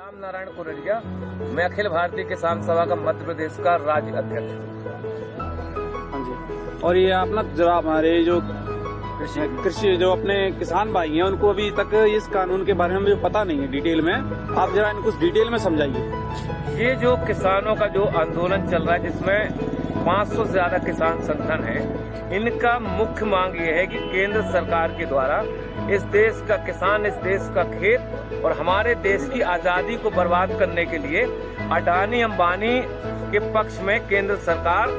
राम नारायण कुरड़िया, मैं अखिल भारतीय किसान सभा का मध्य प्रदेश का राज्य अध्यक्ष हूँ। हाँ जी। और ये अपना जरा हमारे जो कृषि जो अपने किसान भाई हैं उनको अभी तक इस कानून के बारे में पता नहीं है डिटेल में, आप जरा इनको डिटेल में समझाइए। ये जो किसानों का जो आंदोलन चल रहा है जिसमें 500 से ज्यादा किसान संगठन हैं, इनका मुख्य मांग ये है कि केंद्र सरकार के द्वारा इस देश का किसान, इस देश का खेत और हमारे देश की आजादी को बर्बाद करने के लिए अडानी अंबानी के पक्ष में केंद्र सरकार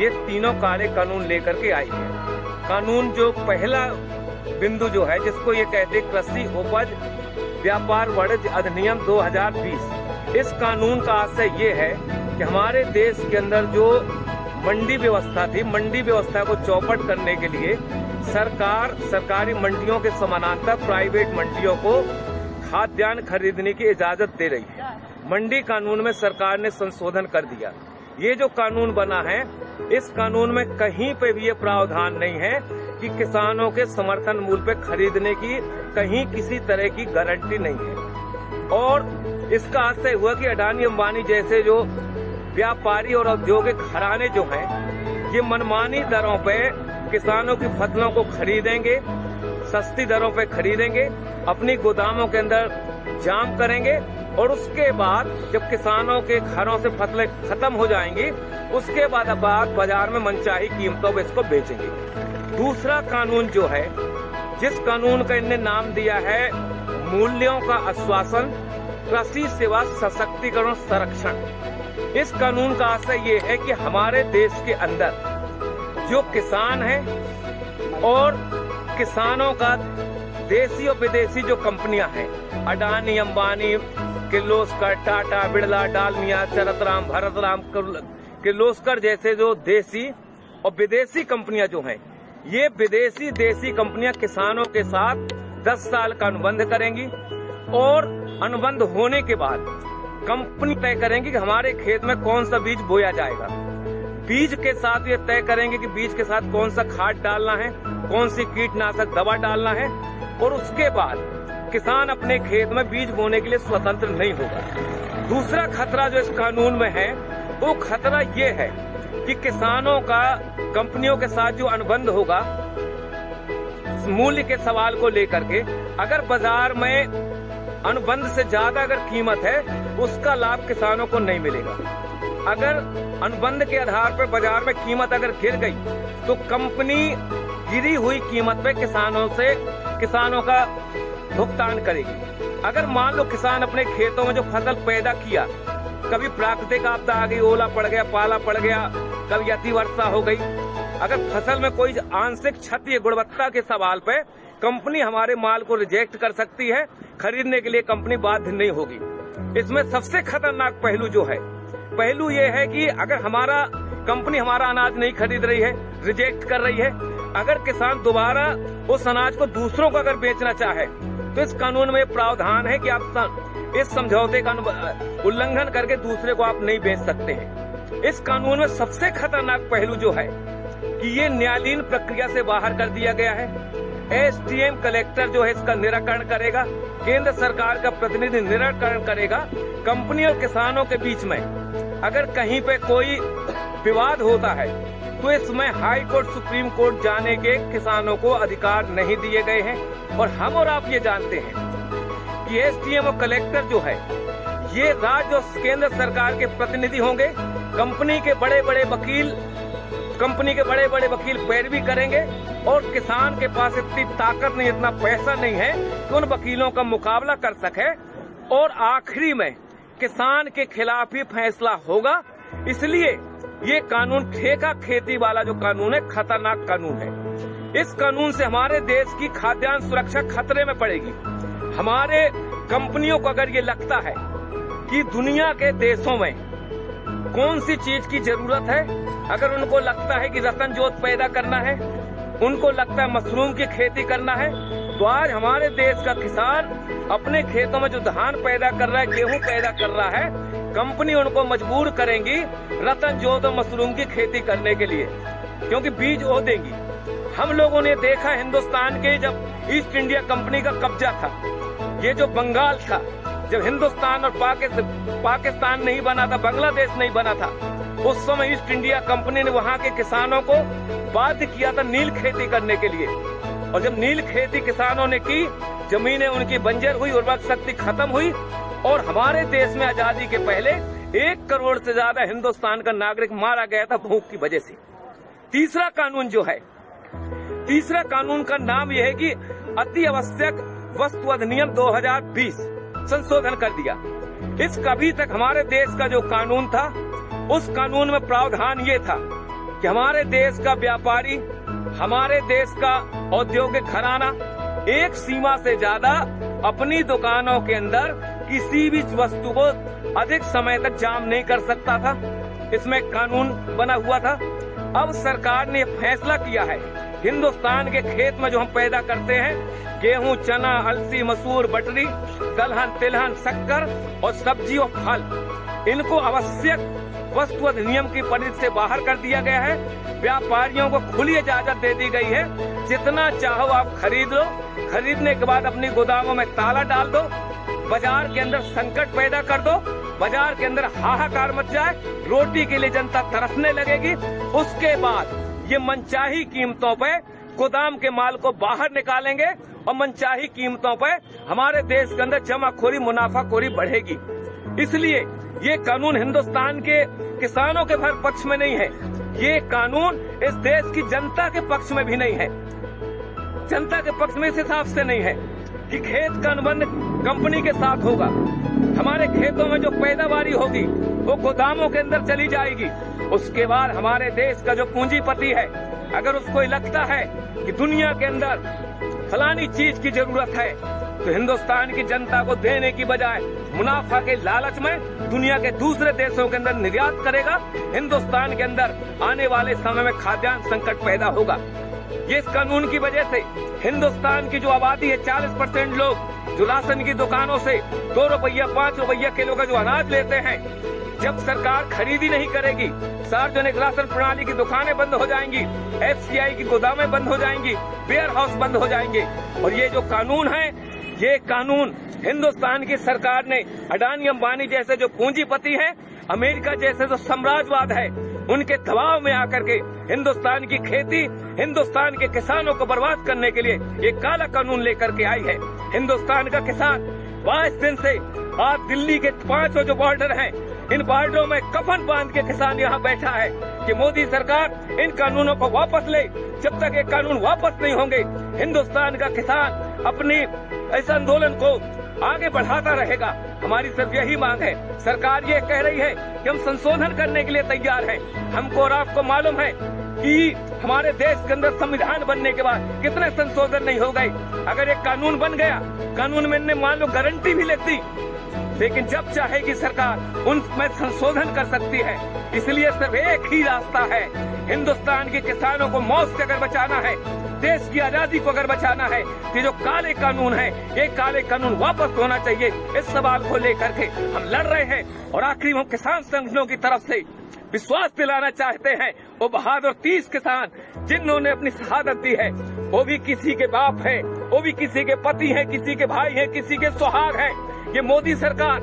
ये तीनों काले कानून लेकर के आई है। कानून जो पहला बिंदु जो है जिसको ये कहते कृषि उपज व्यापार वाणिज्य अधिनियम 2020, इस कानून का आशय ये है कि हमारे देश के अंदर जो मंडी व्यवस्था थी, मंडी व्यवस्था को चौपट करने के लिए सरकार सरकारी मंडियों के समानांतर प्राइवेट मंडियों को खाद्यान्न खरीदने की इजाजत दे रही है। मंडी कानून में सरकार ने संशोधन कर दिया। ये जो कानून बना है, इस कानून में कहीं पे भी ये प्रावधान नहीं है कि किसानों के समर्थन मूल्य पे खरीदने की कहीं किसी तरह की गारंटी नहीं है। और इसका आशय हुआ कि अडानी अंबानी जैसे जो व्यापारी और औद्योगिक घराने जो हैं, ये मनमानी दरों पे किसानों की फसलों को खरीदेंगे, सस्ती दरों पे खरीदेंगे, अपनी गोदामों के अंदर जाम करेंगे और उसके बाद जब किसानों के घरों से फसलें खत्म हो जाएंगी, उसके बाद बाजार में मनचाही कीमतों पर इसको बेचेंगे। दूसरा कानून जो है, जिस कानून का इन्हें नाम दिया है मूल्यों का आश्वासन, कृषि सेवा सशक्तिकरण संरक्षण, इस कानून का आशय ये है कि हमारे देश के अंदर जो किसान हैं और किसानों का देसी और विदेशी जो कंपनियां हैं, अडानी अंबानी, किर्लोस्कर, टाटा, बिड़ला, डालमिया, चरतराम, भरतराम, किर्लोस्कर जैसे जो देसी और विदेशी कंपनियां जो हैं, ये विदेशी देसी कंपनियां किसानों के साथ 10 साल का अनुबंध करेंगी और अनुबंध होने के बाद कंपनी तय करेंगी कि हमारे खेत में कौन सा बीज बोया जाएगा। बीज के साथ ये तय करेंगे कि बीज के साथ कौन सा खाद डालना है, कौन सी कीटनाशक दवा डालना है, और उसके बाद किसान अपने खेत में बीज बोने के लिए स्वतंत्र नहीं होगा। दूसरा खतरा जो इस कानून में है, वो खतरा ये है कि किसानों का कंपनियों के साथ जो अनुबंध होगा मूल्य के सवाल को लेकर के, अगर बाजार में अनुबंध से ज्यादा अगर कीमत है, उसका लाभ किसानों को नहीं मिलेगा। अगर अनुबंध के आधार पर बाजार में कीमत अगर गिर गई, तो कंपनी गिरी हुई कीमत पे किसानों का भुगतान करेगी। अगर मान लो किसान अपने खेतों में जो फसल पैदा किया, कभी प्राकृतिक आपदा आ गई, ओला पड़ गया, पाला पड़ गया, कभी अतिवर्षा हो गई, अगर फसल में कोई आंशिक क्षति गुणवत्ता के सवाल पे कंपनी हमारे माल को रिजेक्ट कर सकती है, खरीदने के लिए कंपनी बाध्य नहीं होगी। इसमें सबसे खतरनाक पहलू जो है, पहलू ये है कि अगर कंपनी हमारा अनाज नहीं खरीद रही है, रिजेक्ट कर रही है, अगर किसान दोबारा उस अनाज को दूसरों को अगर बेचना चाहे, तो इस कानून में प्रावधान है कि आप इस समझौते का उल्लंघन करके दूसरे को आप नहीं बेच सकते हैं। इस कानून में सबसे खतरनाक पहलू जो है कि ये न्यायालयीन प्रक्रिया से बाहर कर दिया गया है। एसडीएम कलेक्टर जो है इसका निराकरण करेगा, केंद्र सरकार का प्रतिनिधि निराकरण करेगा। कंपनी और किसानों के बीच में अगर कहीं पे कोई विवाद होता है, तो इसमें हाई कोर्ट, सुप्रीम कोर्ट जाने के किसानों को अधिकार नहीं दिए गए हैं। और हम और आप ये जानते हैं कि एसडीएम और कलेक्टर जो है, ये राज्य और केंद्र सरकार के प्रतिनिधि होंगे। कंपनी के बड़े बड़े वकील पैरवी करेंगे और किसान के पास इतनी ताकत नहीं, इतना पैसा नहीं है कि उन वकीलों का मुकाबला कर सके, और आखिरी में किसान के खिलाफ ही फैसला होगा। इसलिए ये कानून ठेका खेती वाला जो कानून है, खतरनाक कानून है। इस कानून से हमारे देश की खाद्यान्न सुरक्षा खतरे में पड़ेगी। हमारे कंपनियों को अगर ये लगता है कि दुनिया के देशों में कौन सी चीज की जरूरत है, अगर उनको लगता है कि रतन जोत पैदा करना है, उनको लगता है मशरूम की खेती करना है, तो आज हमारे देश का किसान अपने खेतों में जो धान पैदा कर रहा है, गेहूं पैदा कर रहा है, कंपनी उनको मजबूर करेंगी रतन जोत और मशरूम की खेती करने के लिए, क्योंकि बीज वो देंगी। हम लोगों ने देखा हिंदुस्तान के जब ईस्ट इंडिया कंपनी का कब्जा था, ये जो बंगाल था, जब हिंदुस्तान और पाकिस्तान नहीं बना था, बांग्लादेश नहीं बना था, उस समय ईस्ट इंडिया कंपनी ने वहाँ के किसानों को बाध्य किया था नील खेती करने के लिए। और जब नील खेती किसानों ने की, जमीनें उनकी बंजर हुई, उर्वरक शक्ति खत्म हुई और हमारे देश में आजादी के पहले 1 करोड़ से ज्यादा हिंदुस्तान का नागरिक मारा गया था भूख की वजह से। तीसरा कानून जो है, तीसरा कानून का नाम यह है कि अति आवश्यक वस्तु अधिनियम 2020 संशोधन कर दिया। इस कभी तक हमारे देश का जो कानून था, उस कानून में प्रावधान ये था कि हमारे देश का व्यापारी, हमारे देश का औद्योगिक घराना एक सीमा से ज्यादा अपनी दुकानों के अंदर किसी भी वस्तु को अधिक समय तक जाम नहीं कर सकता था। इसमें कानून बना हुआ था। अब सरकार ने फैसला किया है, हिंदुस्तान के खेत में जो हम पैदा करते हैं, गेहूं, चना, अलसी, मसूर, बटरी, दलहन, तिलहन, शक्कर और सब्जी और फल, इनको आवश्यक वस्तु अधिनियम की परिधि से बाहर कर दिया गया है। व्यापारियों को खुली इजाजत दे दी गई है, जितना चाहो आप खरीद लो, खरीदने के बाद अपनी गोदामों में ताला डाल दो, बाजार के अंदर संकट पैदा कर दो, बाजार के अंदर हाहाकार मच जाए, रोटी के लिए जनता तरसने लगेगी। उसके बाद ये मनचाही कीमतों पे गोदाम के माल को बाहर निकालेंगे और मनचाही कीमतों पे हमारे देश के अंदर जमाखोरी, मुनाफाखोरी बढ़ेगी। इसलिए ये कानून हिंदुस्तान के किसानों के पक्ष में नहीं है, ये कानून इस देश की जनता के पक्ष में भी नहीं है। जनता के पक्ष में इस हिसाब से नहीं है कि खेत का अनुबंध कंपनी के साथ होगा, हमारे खेतों में जो पैदावारी होगी वो गोदामों के अंदर चली जाएगी। उसके बाद हमारे देश का जो पूंजीपति है, अगर उसको लगता है कि दुनिया के अंदर फलानी चीज की जरूरत है, तो हिंदुस्तान की जनता को देने की बजाय मुनाफा के लालच में दुनिया के दूसरे देशों के अंदर निर्यात करेगा। हिंदुस्तान के अंदर आने वाले समय में खाद्यान्न संकट पैदा होगा। ये इस कानून की वजह से हिंदुस्तान की जो आबादी है, 40% लोग जो राशन की दुकानों से 2 रुपया 5 रुपया किलो का जो अनाज लेते हैं, जब सरकार खरीदी नहीं करेगी, सार्वजनिक राशन प्रणाली की दुकानें बंद हो जाएंगी, FCI की गोदामें बंद हो जाएंगी, वेयर हाउस बंद हो जाएंगे। और ये जो कानून है, ये कानून हिंदुस्तान की सरकार ने अडानी अंबानी जैसे जो पूंजीपति हैं, अमेरिका जैसे जो साम्राज्यवाद है, उनके दबाव में आकर के हिंदुस्तान की खेती, हिंदुस्तान के किसानों को बर्बाद करने के लिए ये काला कानून लेकर के आई है। हिंदुस्तान का किसान 22 दिन से आज दिल्ली के 5 जो बॉर्डर हैं, इन बॉर्डरों में कफन बांध के किसान यहाँ बैठा है कि मोदी सरकार इन कानूनों को वापस ले। जब तक ये कानून वापस नहीं होंगे, हिंदुस्तान का किसान अपनी इस आंदोलन को आगे बढ़ाता रहेगा। हमारी सिर्फ यही मांग है, सरकार ये कह रही है कि हम संशोधन करने के लिए तैयार हैं। हमको और आपको मालूम है कि हमारे देश के अंदर संविधान बनने के बाद कितने संशोधन नहीं हो गए। अगर एक कानून बन गया, कानून में मान लो गारंटी भी लिख दी, लेकिन जब चाहेगी सरकार उनमें संशोधन कर सकती है। इसलिए सिर्फ एक ही रास्ता है, हिंदुस्तान के किसानों को मौत से अगर बचाना है, देश की आजादी को अगर बचाना है, तो जो काले कानून है, ये काले कानून वापस होना चाहिए। इस सवाल को लेकर के हम लड़ रहे हैं। और आखिरी हम किसान संगठनों की तरफ से विश्वास दिलाना चाहते हैं, वो बहादुर 30 किसान जिन्होंने अपनी शहादत दी है, वो भी किसी के बाप है, वो भी किसी के पति है, किसी के भाई है, किसी के सुहाग है। ये मोदी सरकार,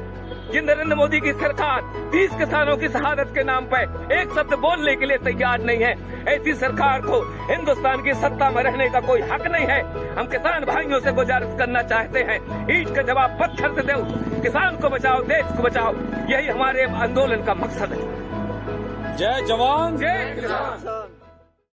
ये नरेंद्र मोदी की सरकार 30 किसानों की शहादत के नाम पर एक शब्द बोलने के लिए तैयार नहीं है। ऐसी सरकार को हिंदुस्तान की सत्ता में रहने का कोई हक नहीं है। हम किसान भाइयों से गुजारिश करना चाहते हैं, ईंट का जवाब पत्थर से दो, किसान को बचाओ, देश को बचाओ, यही हमारे आंदोलन का मकसद है। जय जवान जय किसान।